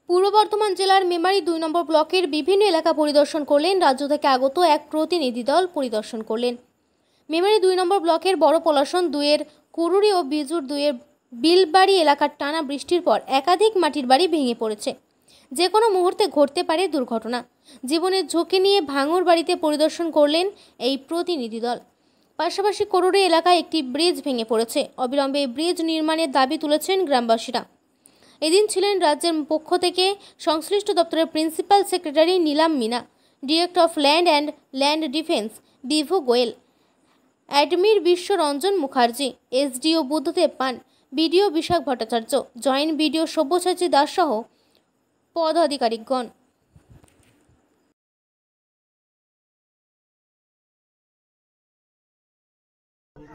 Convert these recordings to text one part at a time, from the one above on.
পূর্ব বর্ধমান জেলার মেমারি 2 নম্বর ব্লকের বিভিন্ন এলাকা পরিদর্শন করলেন। রাজ্য থেকে আগত এক প্রতিনিধি দল পরিদর্শন করলেন। মেমারি 2 নম্বর ব্লকের বড় পলাশন 2-এর কুরুরি ও বিজুর 2-এর বিলবাড়ি এলাকার টানা বৃষ্টির পর একাধিক মাটির বাড়ি ভেঙে পড়েছে। যে কোনো মুহূর্তে ঘটতে পারে দুর্ঘটনা। জীবনের ঝুঁকি নিয়ে ভাঙর বাড়িতে পরিদর্শন করলেন এই প্রতিনিধি দল। পাশাপাশি কুরুরি এলাকায় একটি ব্রিজ ভেঙে পড়েছে। অবিলম্বে ব্রিজ নির্মাণের দাবি তুলেছেন গ্রামবাসীরা। এদিন ছিলেন রাজ্যের পক্ষ থেকে সংশ্লিষ্ট দপ্তরের principal secretary Neelam Meena, director of land and land defence Bibhu Goel, অ্যাডমির Biswaranjan Mukherjee, SDO Buddhadeb Pan, BDO Bishakh Bhattacharya, joint BDO Sabyasachi Das সহ পদাধিকারিকগণ।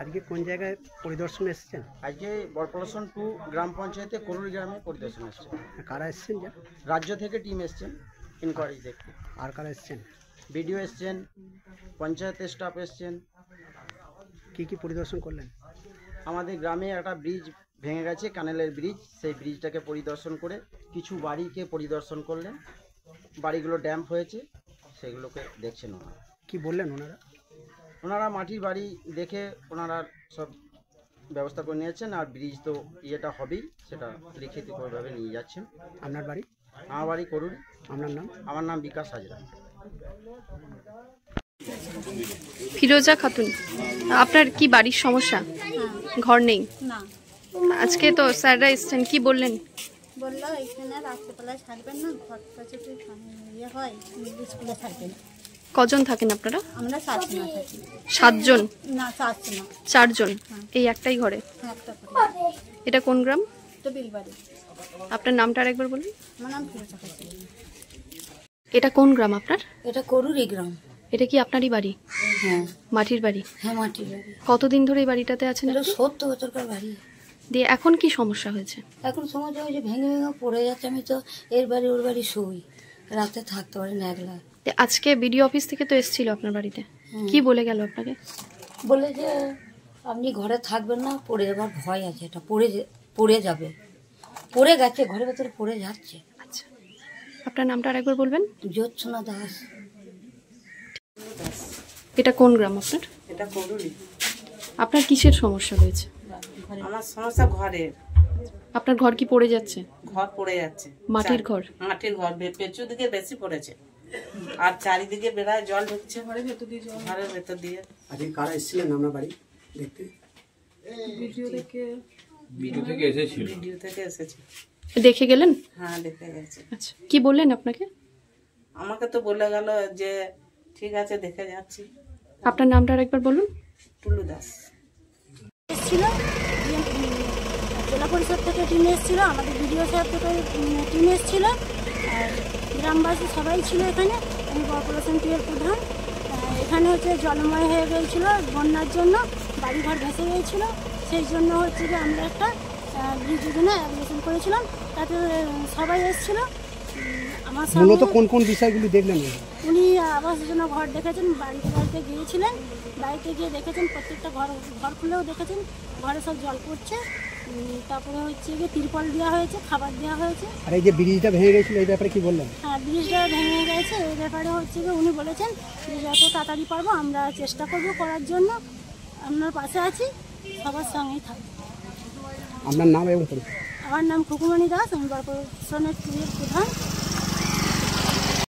আজকে কোন জায়গায় পরিদর্শন এসেছেন? আজকে বড়পলাশন 2 গ্রাম পঞ্চায়েতে কুরুরি গ্রামে পরিদর্শন এসেছেন। কারা এসেছেন? রাজ্য থেকে টিম এসেছেন ইনকোয়ারি দেখতে। আর কারা এসেছেন? বিডিও এসেছেন, পঞ্চায়েতের স্টাফ এসেছেন। কি পরিদর্শন করলেন? আমাদের গ্রামে একটা ব্রিজ ভেঙে গেছে, কানেলের ব্রিজ। সেই ব্রিজটাকে পরিদর্শন করে কিছু বাড়িকে পরিদর্শন করলেন। বাড়িগুলো ড্যাম্প হয়েছে, সেগুলোকে দেখছেন ওনারা। কি বললেন ওনারা? ওনারা মাটির বাড়ি দেখে ওনারা সব ব্যবস্থা করে নিয়েছেন। আর ব্রিজ তো ইয়েটা হবেই, সেটা লিখিতভাবে নিয়ে যাচ্ছেন। আপনার বাড়ি? আমার বাড়ি কুরুরি। আপনার নাম? আমার নাম বিকাশ হাজরা। ফিরোজা খাতুন, আপনার কি বাড়ির সমস্যা? ঘর নেই? না। আজকে তো স্যাররা এসেছেন, কি বললেন? বললো এখানে রাত্রেবেলায় ছাড়বেন না, ঘরটা যদি ইয়ে হয় স্কুলে থাকবেন। কজন থাকেন আপনারা? আমরা 7 জন থাকি। 7 জন? না, 4 জন। 4 জন এই একটাই ঘরে? একটা করে। এটা কোন গ্রাম? তো বিলবাড়ি। আপনার নামটা আরেকবার বলুন। আমার নাম ফিরোজা খাতুন। এটা কোন গ্রাম আপনার? এটা কুরুরি গ্রাম। এটা কি আপনারই বাড়ি? হ্যাঁ। মাটির বাড়ি? হ্যাঁ, মাটির বাড়ি। কতদিন ধরে এই বাড়িটাতে আছেন? এটা 70 বছরকার বাড়ি। দিয়ে এখন কি সমস্যা হয়েছে? এখন সমস্যা হয়েছে, ভেঙে ভেঙে পড়ে যাচ্ছে। আমি তো এর বাড়ি ওর বাড়ি শুই, রাতে থাকতে পারি না একলা। আজকে বিডিও অফিস থেকে তো এসেছিল আপনার বাড়িতে, কি বলে গেল আপনাকে? বলে যে আপনি ঘরে থাকবেন না, পড়ে যাবার ভয় আছে, এটা পড়ে যাবে। পড়ে গেছে, ঘরের ভেতরে পড়ে যাচ্ছে। আচ্ছা, আপনার নামটা আরেকবার বলবেন। জ্যোৎস্না দাস। এটা কোন গ্রাম আপনার? এটা কুরুরি। আপনার কিসের সমস্যা হয়েছে? আমার সমস্যা ঘরের। আপনার ঘর কি পড়ে যাচ্ছে? ঘর পড়ে যাচ্ছে। মাটির ঘর? মাটির ঘর, পেছু দিকে বেশি পড়েছে, আর চারিদিকে বেড়ায় জল ঢুকছে ঘরের ভেতর দিয়ে। আজকে কারা এসেছিলেন আপনার বাড়ি দেখতে? ভিডিও থেকে এসেছে। দেখে গেলেন? হ্যাঁ, দেখে গেছে। আচ্ছা, কি বললেন আপনাকে? আমাকে তো বলে গেল যে ঠিক আছে, দেখে যাচ্ছি। আপনার নামটা আরেকবার বলুন। টুলু দাস। এসেছিল জেলা পরিষদ থেকে টিম এসেছিল, আমাদের বিডিও সাহেব থেকে টিম এসেছিল, আর গ্রামবাসী সবাই ছিল এখানে। আমি বড়পলাশন 2 এর প্রধান। এখানে হচ্ছে জলময় হয়ে গিয়েছিল বন্যার জন্য, বাড়িঘর ভেসে গিয়েছিল। সেই জন্য হচ্ছে যে আমরা একটা ব্রিজের জন্য অ্যাপ্লিকেশন করেছিলাম, তাতে সবাই এসেছিল। আমার মূলত কোন বিষয়গুলি দেখলেন? উনি আবাসের জন্য ঘর দেখেছেন, বাড়িতে গিয়েছিলেন। বাড়িতে গিয়ে দেখেছেন প্রত্যেকটা ঘর খুলেও দেখেছেন ঘরে সব জল পড়ছে। তারপরে হচ্ছে গিয়ে তিরপল দেওয়া হয়েছে, খাবার দেওয়া হয়েছে। আর এই যে ব্রিজটা ভেঙে গেছিল, এই ব্যাপারে কি বললেন? হ্যাঁ, ব্রিজটা ভেঙে গেছে, এই ব্যাপারে হচ্ছে গিয়ে উনি বলেছেন যে যত তাড়াতাড়ি পারবো আমরা চেষ্টা করবো করার জন্য, আপনার পাশে আছি, সবার সঙ্গেই থাকবো। আপনার নাম এবং পরিচয়? আমার নাম খুকুমণি দাস, আমি বড়পলাশন 2 এর প্রধান।